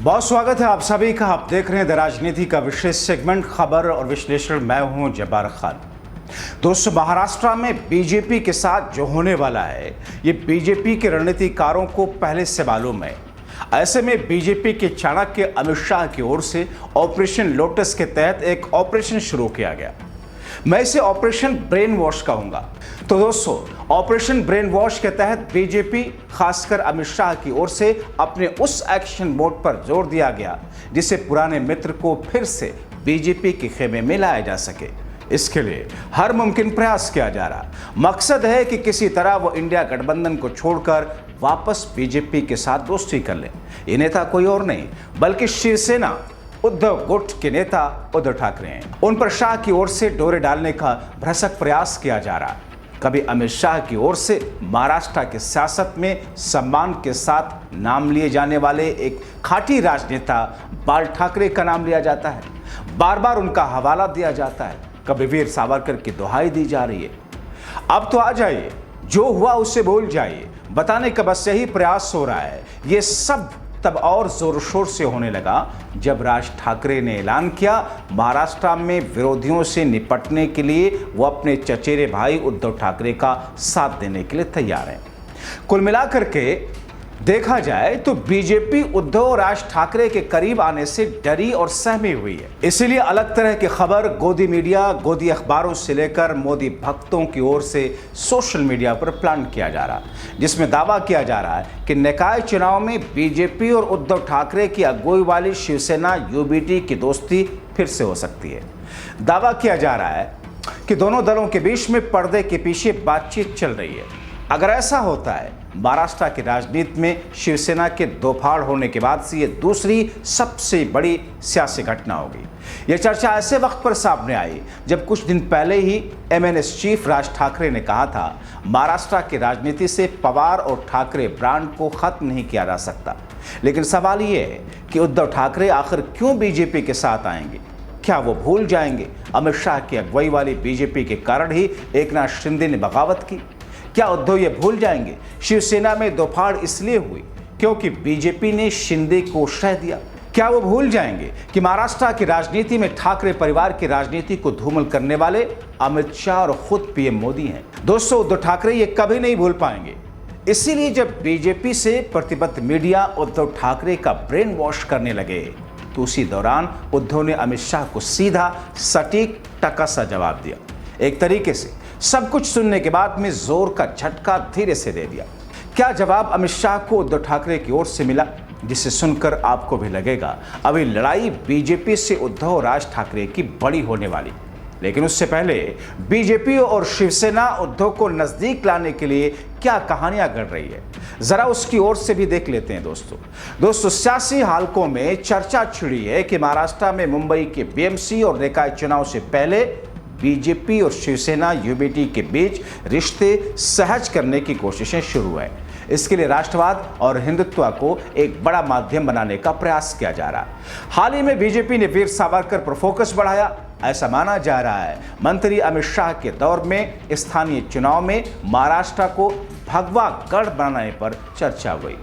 बहुत स्वागत है आप सभी का। आप देख रहे हैं द राजनीति का विशेष सेगमेंट खबर और विश्लेषण। मैं हूं जब्बार खान। दोस्तों, महाराष्ट्र में बीजेपी के साथ जो होने वाला है ये बीजेपी के रणनीतिकारों को पहले से मालूम है। ऐसे में बीजेपी के चाणक्य अमित शाह की ओर से ऑपरेशन लोटस के तहत एक ऑपरेशन शुरू किया गया। मैं इसे ऑपरेशन ब्रेन वॉश कहूंगा। तो दोस्तों, ऑपरेशन ब्रेन वॉश के तहत बीजेपी खासकर अमित शाह की ओर से अपने उस एक्शन मोड पर जोर दिया गया जिससे पुराने मित्र को फिर से बीजेपी के खेमे में लाया जा सके। इसके लिए हर मुमकिन प्रयास किया जा रहा। मकसद है कि किसी तरह वो इंडिया गठबंधन को छोड़कर वापस बीजेपी के साथ दोस्ती कर लें। ये नेता कोई और नहीं बल्कि शिवसेना उद्धव गुट के नेता उद्धव ठाकरे हैं। उन पर शाह की ओर से डोरे डालने का भरसक प्रयास किया जा रहा। कभी अमित शाह की ओर से महाराष्ट्र की सियासत में सम्मान के साथ नाम लिए जाने वाले एक खाटी राजनेता बाल ठाकरे का नाम लिया जाता है, बार बार उनका हवाला दिया जाता है। कभी वीर सावरकर की दुहाई दी जा रही है। अब तो आ जाइए, जो हुआ उससे भूल जाइए, बताने का बस यही प्रयास हो रहा है। ये सब तब और जोर शोर से होने लगा जब राज ठाकरे ने ऐलान किया महाराष्ट्र में विरोधियों से निपटने के लिए वो अपने चचेरे भाई उद्धव ठाकरे का साथ देने के लिए तैयार हैं। कुल मिलाकर के देखा जाए तो बीजेपी उद्धव और राज ठाकरे के करीब आने से डरी और सहमी हुई है। इसीलिए अलग तरह की खबर गोदी मीडिया, गोदी अखबारों से लेकर मोदी भक्तों की ओर से सोशल मीडिया पर प्लान किया जा रहा, जिसमें दावा किया जा रहा है कि निकाय चुनाव में बीजेपी और उद्धव ठाकरे की अगुवाई वाली शिवसेना यूबीटी की दोस्ती फिर से हो सकती है। दावा किया जा रहा है कि दोनों दलों के बीच में पर्दे के पीछे बातचीत चल रही है। अगर ऐसा होता है, महाराष्ट्र की राजनीति में शिवसेना के दो फाड़ होने के बाद से ये दूसरी सबसे बड़ी सियासी घटना होगी। यह चर्चा ऐसे वक्त पर सामने आई जब कुछ दिन पहले ही एमएनएस चीफ राज ठाकरे ने कहा था महाराष्ट्र की राजनीति से पवार और ठाकरे ब्रांड को खत्म नहीं किया जा सकता। लेकिन सवाल ये है कि उद्धव ठाकरे आखिर क्यों बीजेपी के साथ आएंगे? क्या वो भूल जाएंगे अमित शाह की अगुवाई वाली बीजेपी के कारण ही एकनाथ शिंदे ने बगावत की? क्या उद्धव ये भूल जाएंगे शिवसेना में दो फाड़ इसलिए हुई क्योंकि बीजेपी ने शिंदे को शह दिया? क्या वो भूल जाएंगे कि महाराष्ट्र की राजनीति में ठाकरे परिवार की राजनीति को धूमिल करने वाले अमित शाह और खुद पीएम मोदी हैं? दोस्तों, उद्धव ठाकरे ये कभी नहीं भूल पाएंगे। इसीलिए जब बीजेपी से प्रतिबद्ध मीडिया उद्धव ठाकरे का ब्रेन वॉश करने लगे तो उसी दौरान उद्धव ने अमित शाह को सीधा सटीक टका सा जवाब दिया। एक तरीके से सब कुछ सुनने के बाद में जोर का झटका धीरे से दे दिया। क्या जवाब अमित शाह को उद्धव ठाकरे की ओर से मिला, जिसे सुनकर आपको भी लगेगा अभी लड़ाई बीजेपी से उद्धव और राज ठाकरे की बड़ी होने वाली। लेकिन उससे पहले बीजेपी और शिवसेना उद्धव को नजदीक लाने के लिए क्या कहानियां गढ़ रही है, जरा उसकी ओर से भी देख लेते हैं। दोस्तों, सियासी हालकों में चर्चा छिड़ी है कि महाराष्ट्र में मुंबई के बीएमसी और निकाय चुनाव से पहले बीजेपी और शिवसेना यूबीटी के बीच रिश्ते सहज करने की कोशिशें शुरू है। इसके लिए राष्ट्रवाद और हिंदुत्व को एक बड़ा माध्यम बनाने का प्रयास किया जा रहा है। हाल ही में बीजेपी ने वीर सावरकर पर फोकस बढ़ाया। ऐसा माना जा रहा है मंत्री अमित शाह के दौर में स्थानीय चुनाव में महाराष्ट्र को भगवा गढ़ बनाने पर चर्चा हुई।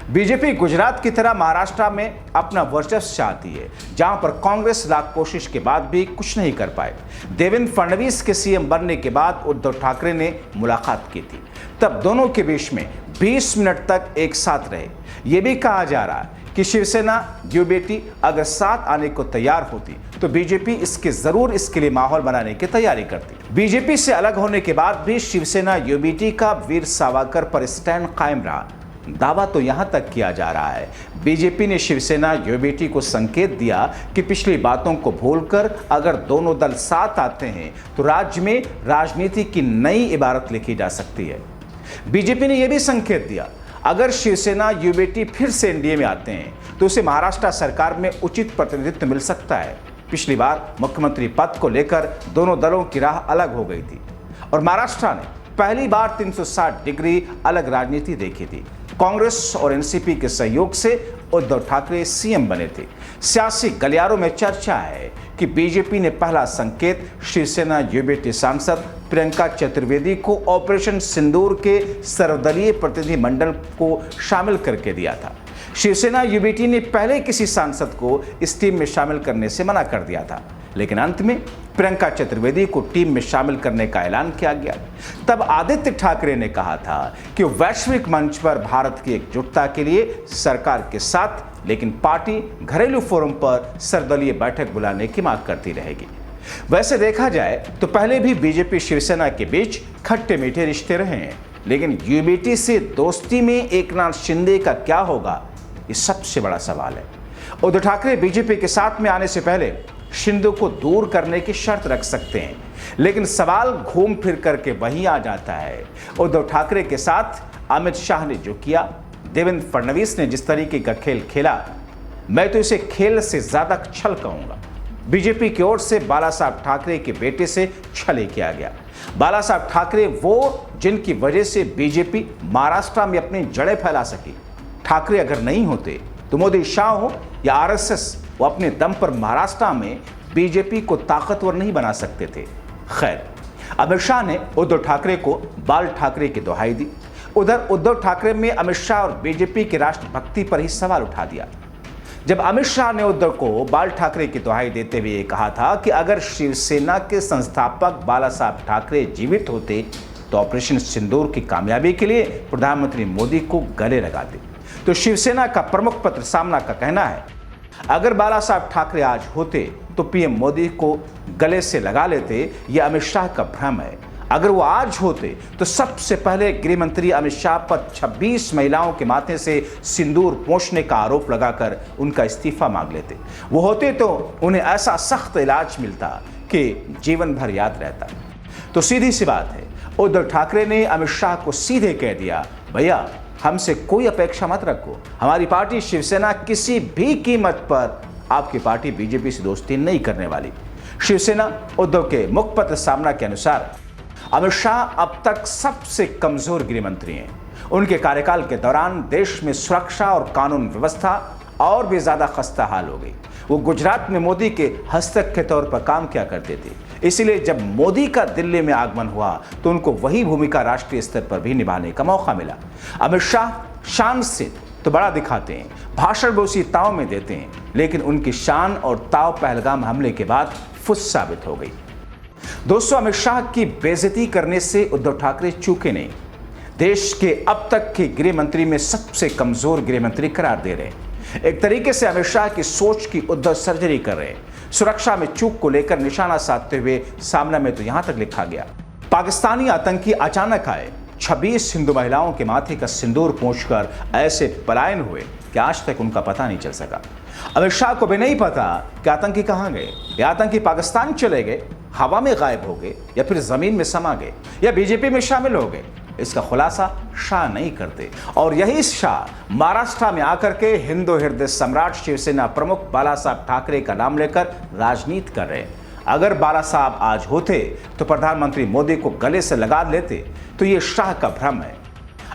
बीजेपी गुजरात की तरह महाराष्ट्र में अपना वर्चस्व चाहती है, जहां पर कांग्रेस लाख कोशिश के बाद भी कुछ नहीं कर पाए। देवेंद्र फडणवीस के सीएम बनने के बाद उद्धव ठाकरे ने मुलाकात की थी। तब दोनों के बीच में 20 मिनट तक एक साथ रहे। यह भी कहा जा रहा है कि शिवसेना यूबीटी अगर साथ आने को तैयार होती तो बीजेपी इसके लिए माहौल बनाने की तैयारी करती। बीजेपी से अलग होने के बाद भी शिवसेना यूबीटी का वीर सावरकर पर स्टैंड कायम रहा। दावा तो यहां तक किया जा रहा है बीजेपी ने शिवसेना यूबीटी को संकेत दिया कि पिछली बातों को भूलकर अगर दोनों दल साथ आते हैं तो राज्य में राजनीति की नई इबारत लिखी जा सकती है। बीजेपी ने यह भी संकेत दिया अगर शिवसेना यूबीटी फिर से एनडीए में आते हैं तो उसे महाराष्ट्र सरकार में उचित प्रतिनिधित्व मिल सकता है। पिछली बार मुख्यमंत्री पद को लेकर दोनों दलों की राह अलग हो गई थी और महाराष्ट्र ने पहली बार 360 डिग्री अलग राजनीति देखी थी। कांग्रेस और एनसीपी के सहयोग से उद्धव ठाकरे सीएम बने थे। सियासी गलियारों में चर्चा है कि बीजेपी ने पहला संकेत शिवसेना यूबीटी सांसद प्रियंका चतुर्वेदी को ऑपरेशन सिंदूर के सर्वदलीय प्रतिनिधि मंडल को शामिल करके दिया था। शिवसेना यूबीटी ने पहले किसी सांसद को इस टीम में शामिल करने से मना कर दिया था, लेकिन अंत में प्रियंका चतुर्वेदी को टीम में शामिल करने का ऐलान किया गया। तब आदित्य ठाकरे ने कहा था कि वैश्विक मंच पर भारत की एकजुटता के लिए सरकार के साथ, लेकिन पार्टी घरेलू फोरम पर सर्वदलीय बैठक बुलाने की मांग करती रहेगी। वैसे देखा जाए तो पहले भी बीजेपी शिवसेना के बीच खट्टे मीठे रिश्ते रहे हैं, लेकिन यूबीटी से दोस्ती में एकनाथ शिंदे का क्या होगा, ये सबसे बड़ा सवाल है। उद्धव ठाकरे बीजेपी के साथ में आने से पहले शिंदे को दूर करने की शर्त रख सकते हैं, लेकिन सवाल घूम फिर करके वहीं आ जाता है। उद्धव ठाकरे के साथ अमित शाह ने जो किया, देवेंद्र फडणवीस ने जिस तरीके का खेल खेला, मैं तो इसे खेल से ज्यादा छल कहूंगा। बीजेपी की ओर से बाला साहब ठाकरे के बेटे से छल किया गया। बाला साहब ठाकरे वो जिनकी वजह से बीजेपी महाराष्ट्र में अपनी जड़ें फैला सकी। ठाकरे अगर नहीं होते तो मोदी, शाह हो या आरएसएस, वो अपने दम पर महाराष्ट्र में बीजेपी को ताकतवर नहीं बना सकते थे। खैर, अमित शाह ने उद्धव ठाकरे को बाल ठाकरे की दुहाई दी। उधर उद्धव ठाकरे में अमित शाह और बीजेपी की राष्ट्रभक्ति पर ही सवाल उठा दिया। जब अमित शाह ने उद्धव को बाल ठाकरे की दुहाई देते हुए कहा था कि अगर शिवसेना के संस्थापक बाला साहब ठाकरे जीवित होते तो ऑपरेशन सिंदूर की कामयाबी के लिए प्रधानमंत्री मोदी को गले लगाते, तो शिवसेना का प्रमुख पत्र सामना का कहना है, अगर बाला साहब ठाकरे आज होते तो पीएम मोदी को गले से लगा लेते, यह अमित शाह का भ्रम है। अगर वो आज होते तो सबसे पहले गृह मंत्री अमित शाह पर 26 महिलाओं के माथे से सिंदूर पोंछने का आरोप लगाकर उनका इस्तीफा मांग लेते। वो होते तो उन्हें ऐसा सख्त इलाज मिलता कि जीवन भर याद रहता। तो सीधी सी बात है, उद्धव ठाकरे ने अमित शाह को सीधे कह दिया, भैया हमसे कोई अपेक्षा मत रखो, हमारी पार्टी शिवसेना किसी भी कीमत पर आपकी पार्टी बीजेपी से दोस्ती नहीं करने वाली। शिवसेना उद्धव के मुखपत्र सामना के अनुसार अमित शाह अब तक सबसे कमजोर गृह मंत्री हैं। उनके कार्यकाल के दौरान देश में सुरक्षा और कानून व्यवस्था और भी ज्यादा खस्ता हाल हो गई। वो गुजरात में मोदी के हस्तक के तौर पर काम किया करते थे, इसलिए जब मोदी का दिल्ली में आगमन हुआ तो उनको वही भूमिका राष्ट्रीय स्तर पर भी निभाने का मौका मिला। अमित शाह शान से तो बड़ा दिखाते हैं, भाषण भी उसी ताव में देते हैं, लेकिन उनकी शान और ताव पहलगाम हमले के बाद फुस साबित हो गई। दोस्तों, अमित शाह की बेइज्जती करने से उद्धव ठाकरे चूके नहीं, देश के अब तक के गृह मंत्री में सबसे कमजोर गृह मंत्री करार दे रहे हैं। एक तरीके से अमित शाह की सोच की उद्धव सर्जरी कर रहे हैं। सुरक्षा में चूक को लेकर निशाना साधते हुए सामने में तो यहां तक लिखा गया, पाकिस्तानी आतंकी अचानक आए, 26 हिंदू महिलाओं के माथे का सिंदूर पोंछकर ऐसे पलायन हुए कि आज तक उनका पता नहीं चल सका। अमित शाह को भी नहीं पता कि आतंकी कहां गए, या आतंकी पाकिस्तान चले गए, हवा में गायब हो गए, या फिर जमीन में समा गए, या बीजेपी में शामिल हो गए। इसका खुलासा शाह नहीं करते, और यही शाह महाराष्ट्र में आकर के हिंदू हृदय सम्राट शिवसेना प्रमुख बाला साहब ठाकरे का नाम लेकर राजनीति कर रहे हैं। अगर बाला साहब आज होते तो प्रधानमंत्री मोदी को गले से लगा लेते, तो ये शाह का भ्रम है।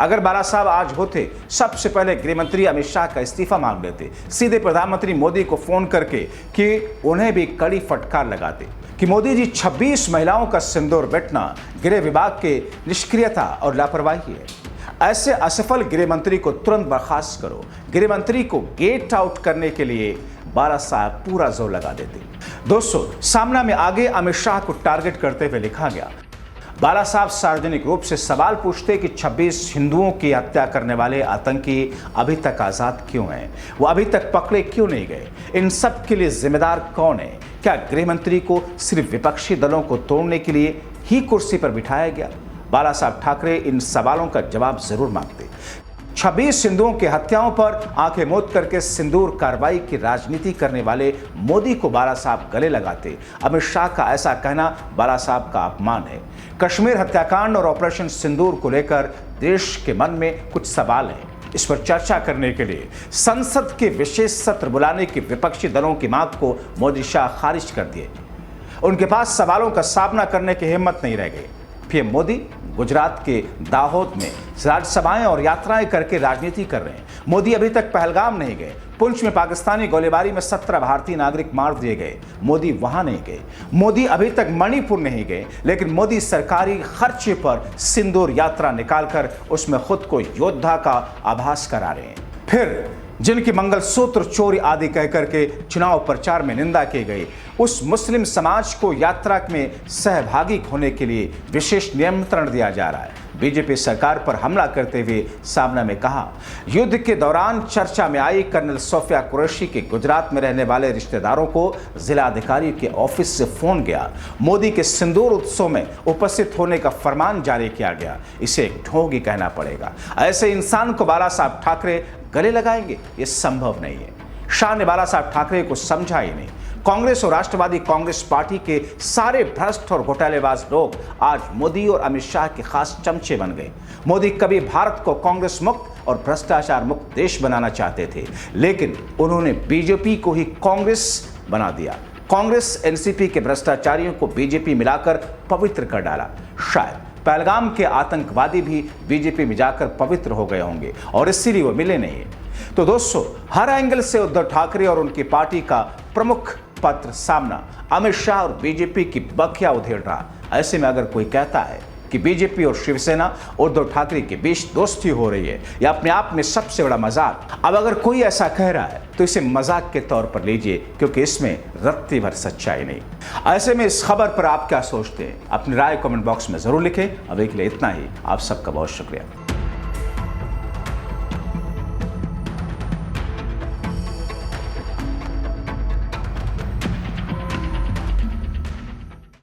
अगर बाला साहब आज होते, सबसे पहले गृह मंत्री अमित शाह का इस्तीफा मांग लेते, सीधे प्रधानमंत्री मोदी को फोन करके कि उन्हें भी कड़ी फटकार लगाते कि मोदी जी 26 महिलाओं का सिंदूर बेटना गृह विभाग के निष्क्रियता और लापरवाही है। ऐसे असफल गृह मंत्री को तुरंत बर्खास्त करो। गृह मंत्री को गेट आउट करने के लिए बाला साहब पूरा जोर लगा देते। दोस्तों, सामना में आगे अमित शाह को टारगेट करते हुए लिखा गया, बाला साहब सार्वजनिक रूप से सवाल पूछते कि 26 हिंदुओं की हत्या करने वाले आतंकी अभी तक आजाद क्यों हैं, वो अभी तक पकड़े क्यों नहीं गए, इन सब के लिए जिम्मेदार कौन है? क्या गृह मंत्री को सिर्फ विपक्षी दलों को तोड़ने के लिए ही कुर्सी पर बिठाया गया? बाला साहब ठाकरे इन सवालों का जवाब जरूर मांगते। 26 हिंदुओं की हत्याओं पर आंखें मूंद करके सिंदूर कार्रवाई की राजनीति करने वाले मोदी को बाला साहब गले लगाते। अमित शाह का ऐसा कहना बाला साहब का अपमान है। कश्मीर हत्याकांड और ऑपरेशन सिंदूर को लेकर देश के मन में कुछ सवाल हैं। इस पर चर्चा करने के लिए संसद के विशेष सत्र बुलाने की विपक्षी दलों की मांग को मोदी शाह खारिज कर दिए। उनके पास सवालों का सामना करने की हिम्मत नहीं रह गई। पीएम मोदी गुजरात के दाहोद में राज्यसभाएं और यात्राएं करके राजनीति कर रहे हैं। मोदी अभी तक पहलगाम नहीं गए। पुंछ में पाकिस्तानी गोलीबारी में 17 भारतीय नागरिक मार दिए गए, मोदी वहां नहीं गए। मोदी अभी तक मणिपुर नहीं गए, लेकिन मोदी सरकारी खर्चे पर सिंदूर यात्रा निकालकर उसमें खुद को योद्धा का आभास करा रहे हैं। फिर जिनकी मंगलसूत्र चोरी आदि कहकर के चुनाव प्रचार में निंदा की गई, उस मुस्लिम समाज को यात्रा में सहभागी होने के लिए विशेष निमंत्रण दिया जा रहा है। बीजेपी सरकार पर हमला करते हुए सामना में कहा, युद्ध के दौरान चर्चा में आई कर्नल सोफिया कुरैशी के गुजरात में रहने वाले रिश्तेदारों को जिला अधिकारी के ऑफिस से फोन गया। मोदी के सिंदूर उत्सव में उपस्थित होने का फरमान जारी किया गया। इसे एक ढोंगी कहना पड़ेगा। ऐसे इंसान को बाला साहब ठाकरे गले लगाएंगे, ये संभव नहीं है। शाह ने बाला साहब ठाकरे को समझा ही नहीं। कांग्रेस और राष्ट्रवादी कांग्रेस पार्टी के सारे भ्रष्ट और घोटालेबाज लोग आज मोदी और अमित शाह के खास चमचे बन गए। मोदी कभी भारत को कांग्रेस मुक्त और भ्रष्टाचार मुक्त देश बनाना चाहते थे, लेकिन उन्होंने बीजेपी को ही कांग्रेस बना दिया। कांग्रेस एनसीपी के भ्रष्टाचारियों को बीजेपी मिलाकर पवित्र कर डाला। शायद पहलगाम के आतंकवादी भी बीजेपी में जाकर पवित्र हो गए होंगे और इसीलिए वो मिले नहीं। तो दोस्तों, हर एंगल से उद्धव ठाकरे और उनकी पार्टी का प्रमुख पत्र सामना अमित शाह और बीजेपी की बखिया उधेड़ रहा। ऐसे में अगर कोई कहता है कि बीजेपी और शिवसेना उद्धव ठाकरे के बीच दोस्ती हो रही है, यह अपने आप में सबसे बड़ा मजाक। अब अगर कोई ऐसा कह रहा है तो इसे मजाक के तौर पर लीजिए, क्योंकि इसमें रत्ती भर सच्चाई नहीं। ऐसे में इस खबर पर आप क्या सोचते हैं? अपनी राय कमेंट बॉक्स में जरूर लिखें। अभी के लिए इतना ही। आप सबका बहुत शुक्रिया।